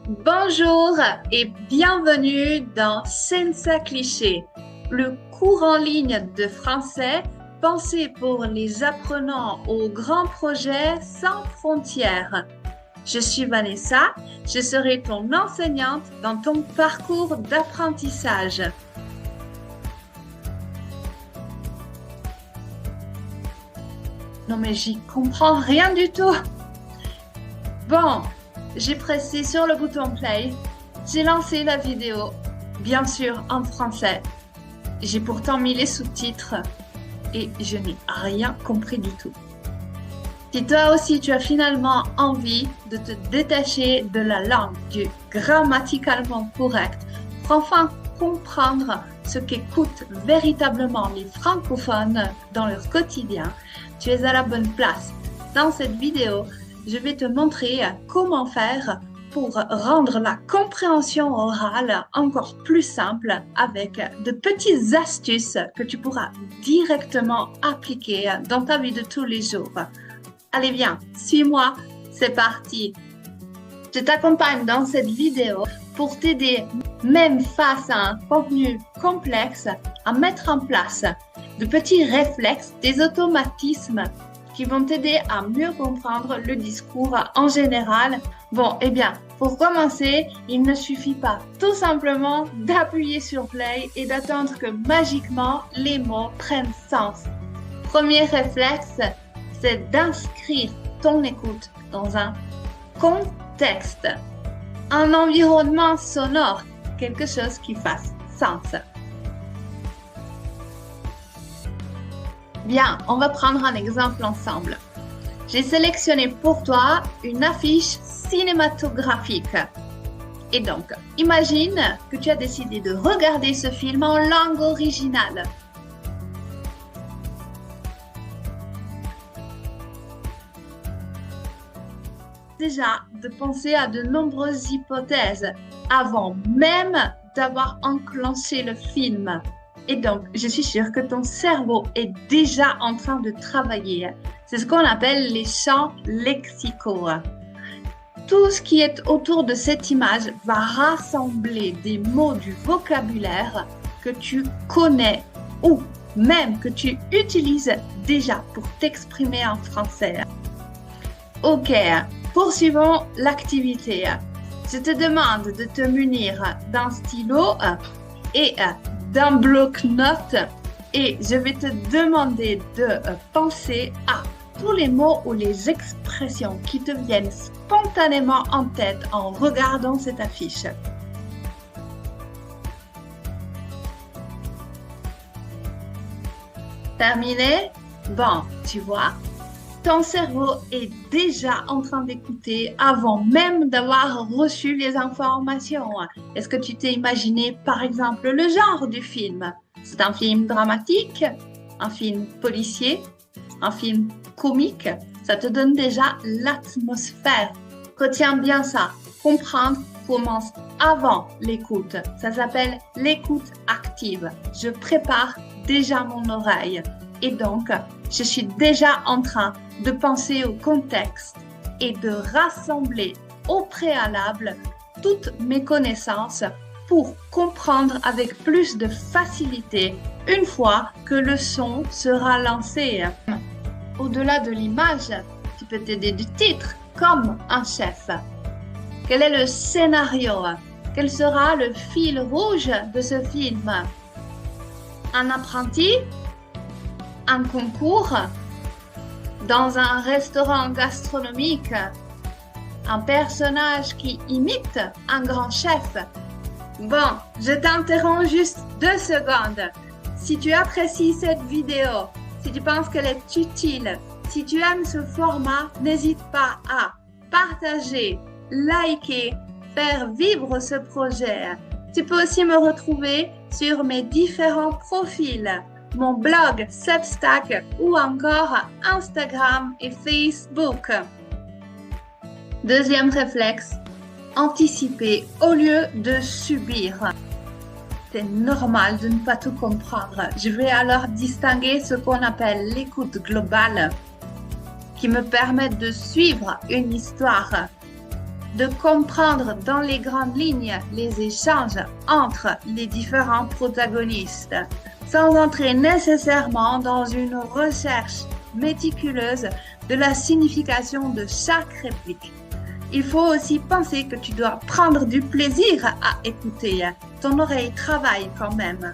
Bonjour et bienvenue dans Senza Cliché, le cours en ligne de français pensé pour les apprenants aux grands projets sans frontières. Je suis Vanessa, je serai ton enseignante dans ton parcours d'apprentissage. Non mais j'y comprends rien du tout. Bon, j'ai pressé sur le bouton play, j'ai lancé la vidéo, bien sûr en français. J'ai pourtant mis les sous-titres et je n'ai rien compris du tout. Si toi aussi tu as finalement envie de te détacher de la langue du grammaticalement correct pour enfin comprendre ce qu'écoutent véritablement les francophones dans leur quotidien, tu es à la bonne place. Dans cette vidéo, je vais te montrer comment faire pour rendre la compréhension orale encore plus simple avec de petites astuces que tu pourras directement appliquer dans ta vie de tous les jours. Allez, viens, suis-moi, c'est parti. Je t'accompagne dans cette vidéo pour t'aider, même face à un contenu complexe, à mettre en place de petits réflexes, des automatismes qui vont t'aider à mieux comprendre le discours en général. Bon, eh bien, pour commencer, il ne suffit pas tout simplement d'appuyer sur play et d'attendre que magiquement les mots prennent sens. Premier réflexe, c'est d'inscrire ton écoute dans un contexte, un environnement sonore, quelque chose qui fasse sens. Bien, on va prendre un exemple ensemble. J'ai sélectionné pour toi une affiche cinématographique. Et donc, imagine que tu as décidé de regarder ce film en langue originale. Déjà, de penser à de nombreuses hypothèses avant même d'avoir enclenché le film. Et donc, je suis sûre que ton cerveau est déjà en train de travailler. C'est ce qu'on appelle les champs lexicaux. Tout ce qui est autour de cette image va rassembler des mots du vocabulaire que tu connais ou même que tu utilises déjà pour t'exprimer en français. Ok, poursuivons l'activité. Je te demande de te munir d'un stylo et d'un bloc-notes et je vais te demander de penser à tous les mots ou les expressions qui te viennent spontanément en tête en regardant cette affiche. Terminé? Bon, tu vois, ton cerveau est déjà en train d'écouter avant même d'avoir reçu les informations. Est-ce que tu t'es imaginé, par exemple, le genre du film? C'est un film dramatique, un film policier, un film comique? Ça te donne déjà l'atmosphère. Retiens bien ça. Comprendre commence avant l'écoute. Ça s'appelle l'écoute active. Je prépare déjà mon oreille. Et donc, je suis déjà en train de penser au contexte et de rassembler au préalable toutes mes connaissances pour comprendre avec plus de facilité une fois que le son sera lancé. Au-delà de l'image, tu peux t'aider du titre, comme un chef. Quel est le scénario? Quel sera le fil rouge de ce film? Un apprenti? Un concours, dans un restaurant gastronomique, un personnage qui imite un grand chef. Bon, je t'interromps juste 2 secondes. Si tu apprécies cette vidéo, si tu penses qu'elle est utile, si tu aimes ce format, n'hésite pas à partager, liker, faire vivre ce projet. Tu peux aussi me retrouver sur mes différents profils, mon blog, Substack ou encore Instagram et Facebook. Deuxième réflexe, anticiper au lieu de subir. C'est normal de ne pas tout comprendre. Je vais alors distinguer ce qu'on appelle l'écoute globale, qui me permet de suivre une histoire de comprendre dans les grandes lignes les échanges entre les différents protagonistes, sans entrer nécessairement dans une recherche méticuleuse de la signification de chaque réplique. Il faut aussi penser que tu dois prendre du plaisir à écouter. Ton oreille travaille quand même.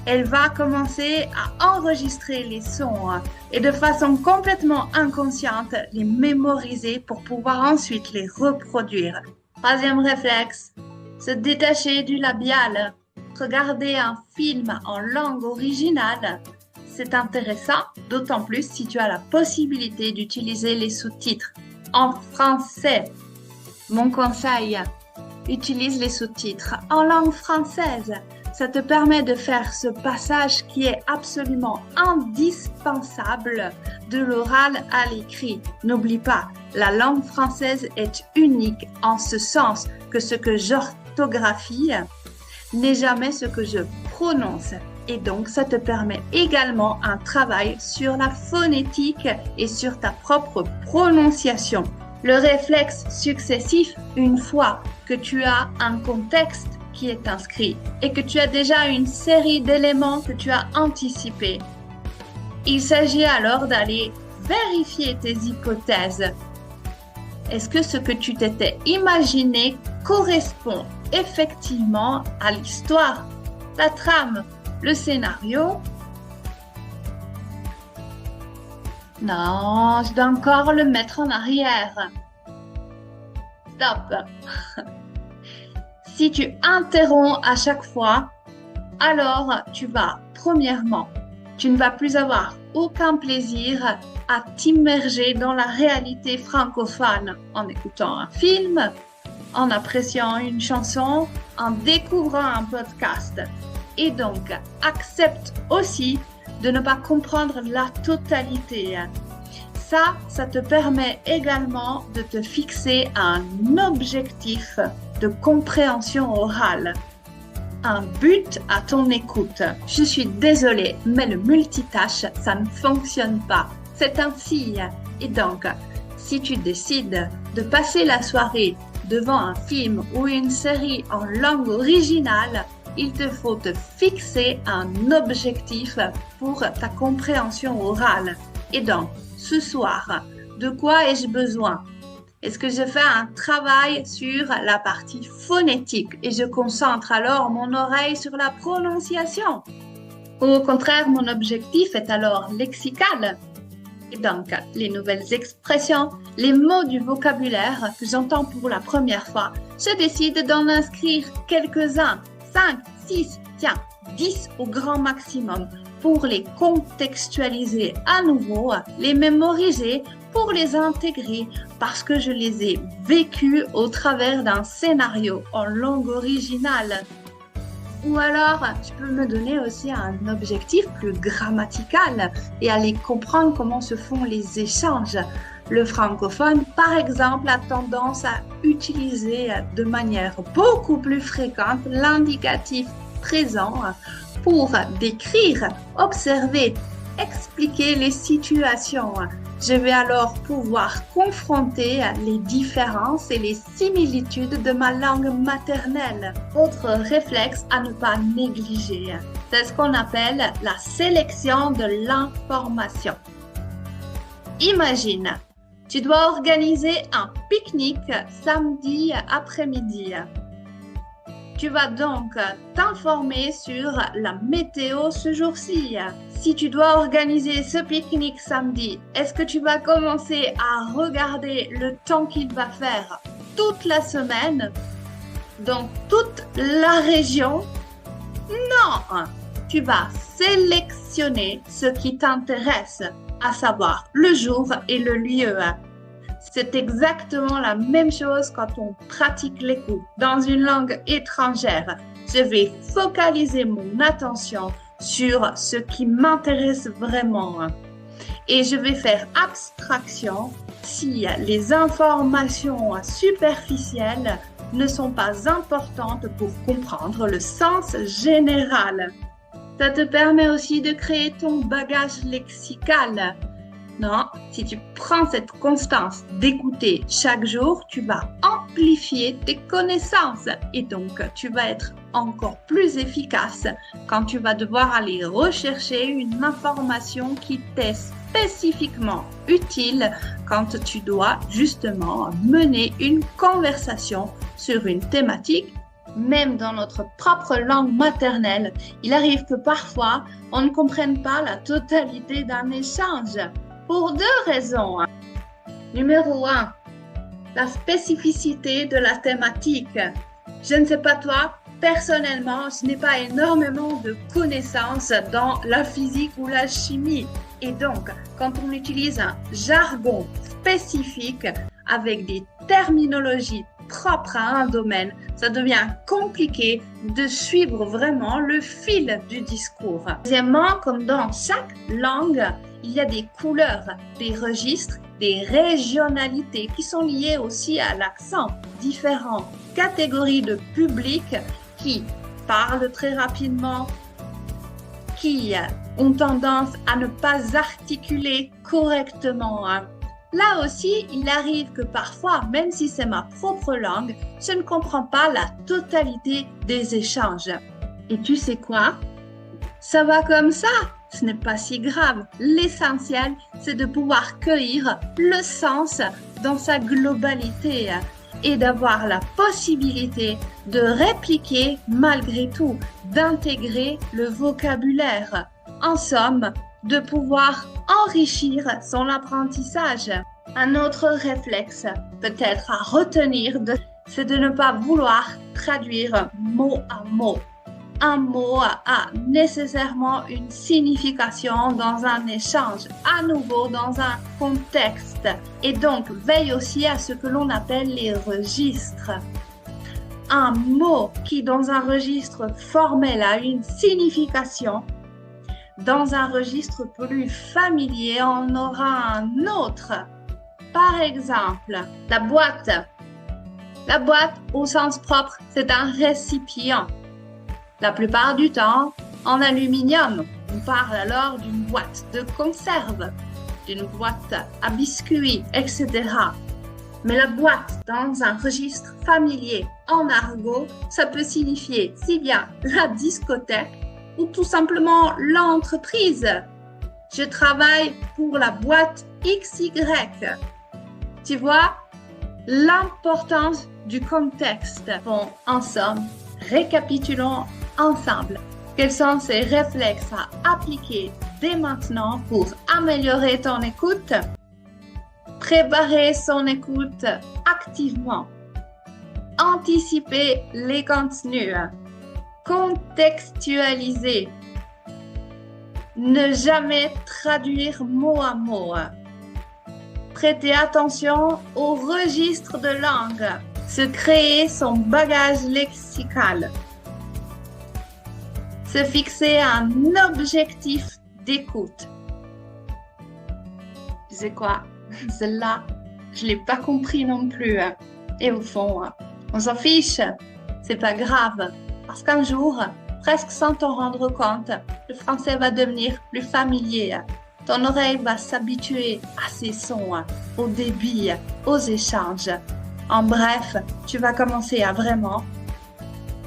Elle va commencer à enregistrer les sons et de façon complètement inconsciente les mémoriser pour pouvoir ensuite les reproduire. Troisième réflexe, se détacher du labial. Regarder un film en langue originale, c'est intéressant, d'autant plus si tu as la possibilité d'utiliser les sous-titres en français. Mon conseil, utilise les sous-titres en langue française. Ça te permet de faire ce passage qui est absolument indispensable de l'oral à l'écrit. N'oublie pas, la langue française est unique en ce sens que ce que j'orthographie n'est jamais ce que je prononce. Et donc, ça te permet également un travail sur la phonétique et sur ta propre prononciation. Le réflexe successif, une fois que tu as un contexte qui est inscrit et que tu as déjà une série d'éléments que tu as anticipés, il s'agit alors d'aller vérifier tes hypothèses. Est-ce que ce que tu t'étais imaginé correspond effectivement à l'histoire, la trame, le scénario? Non, je dois encore le mettre en arrière. Stop. Si tu interromps à chaque fois, alors premièrement, tu ne vas plus avoir aucun plaisir à t'immerger dans la réalité francophone en écoutant un film, en appréciant une chanson, en découvrant un podcast. Et donc, accepte aussi de ne pas comprendre la totalité. Ça te permet également de te fixer un objectif de compréhension orale, un but à ton écoute. Je suis désolée, mais le multitâche, ça ne fonctionne pas. C'est ainsi. Et donc, si tu décides de passer la soirée devant un film ou une série en langue originale, il te faut te fixer un objectif pour ta compréhension orale. Et donc, ce soir, de quoi ai-je besoin? Est-ce que je fais un travail sur la partie phonétique et je concentre alors mon oreille sur la prononciation? Ou au contraire, mon objectif est alors lexical? Et donc, les nouvelles expressions, les mots du vocabulaire que j'entends pour la première fois, je décide d'en inscrire quelques-uns, 5, 6, tiens, 10 au grand maximum, pour les contextualiser à nouveau, les mémoriser, pour les intégrer parce que je les ai vécus au travers d'un scénario en langue originale. Ou alors, tu peux me donner aussi un objectif plus grammatical et aller comprendre comment se font les échanges. Le francophone, par exemple, a tendance à utiliser de manière beaucoup plus fréquente l'indicatif présent pour décrire, observer, expliquer les situations. Je vais alors pouvoir confronter les différences et les similitudes de ma langue maternelle. Autre réflexe à ne pas négliger, c'est ce qu'on appelle la sélection de l'information. Imagine, tu dois organiser un pique-nique samedi après-midi. Tu vas donc t'informer sur la météo ce jour-ci. Si tu dois organiser ce pique-nique samedi, est-ce que tu vas commencer à regarder le temps qu'il va faire toute la semaine dans toute la région? Non! Tu vas sélectionner ce qui t'intéresse, à savoir le jour et le lieu. C'est exactement la même chose quand on pratique l'écoute dans une langue étrangère. Je vais focaliser mon attention sur ce qui m'intéresse vraiment et je vais faire abstraction si les informations superficielles ne sont pas importantes pour comprendre le sens général. Ça te permet aussi de créer ton bagage lexical Non, si tu prends cette constance d'écouter chaque jour, tu vas amplifier tes connaissances et donc tu vas être encore plus efficace quand tu vas devoir aller rechercher une information qui t'est spécifiquement utile quand tu dois justement mener une conversation sur une thématique. Même dans notre propre langue maternelle, il arrive que parfois on ne comprenne pas la totalité d'un échange. Pour deux raisons. Numéro 1, la spécificité de la thématique. Je ne sais pas toi, personnellement, je n'ai pas énormément de connaissances dans la physique ou la chimie. Et donc, quand on utilise un jargon spécifique avec des terminologies propres à un domaine, ça devient compliqué de suivre vraiment le fil du discours. Deuxièmement, comme dans chaque langue, il y a des couleurs, des registres, des régionalités qui sont liées aussi à l'accent. Différentes catégories de public qui parlent très rapidement, qui ont tendance à ne pas articuler correctement. Là aussi, il arrive que parfois, même si c'est ma propre langue, je ne comprends pas la totalité des échanges. Et tu sais quoi? Ça va comme ça, ce n'est pas si grave. L'essentiel, c'est de pouvoir cueillir le sens dans sa globalité et d'avoir la possibilité de répliquer malgré tout, d'intégrer le vocabulaire. En somme, de pouvoir enrichir son apprentissage. Un autre réflexe, peut-être à retenir, c'est de ne pas vouloir traduire mot à mot. Un mot a nécessairement une signification dans un échange, à nouveau dans un contexte. Et donc, veille aussi à ce que l'on appelle les registres. Un mot qui, dans un registre formel, a une signification, dans un registre plus familier, on aura un autre. Par exemple, la boîte. La boîte, au sens propre, c'est un récipient. La plupart du temps, en aluminium. On parle alors d'une boîte de conserve, d'une boîte à biscuits, etc. Mais la boîte, dans un registre familier, en argot, ça peut signifier si bien la discothèque ou tout simplement l'entreprise. Je travaille pour la boîte XY. Tu vois, l'importance du contexte. Bon, en somme, récapitulons ensemble. Quels sont ces réflexes à appliquer dès maintenant pour améliorer ton écoute? Préparer son écoute activement. Anticiper les contenus. Contextualiser. Ne jamais traduire mot à mot. Prêter attention au registre de langue. Se créer son bagage lexical. Se fixer un objectif d'écoute. Tu sais quoi? Celle-là, je ne l'ai pas compris non plus. Et au fond, on s'en fiche. C'est pas grave. Parce qu'un jour, presque sans t'en rendre compte, le français va devenir plus familier. Ton oreille va s'habituer à ces sons, au débit, aux échanges. En bref, tu vas commencer à vraiment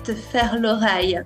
te faire l'oreille.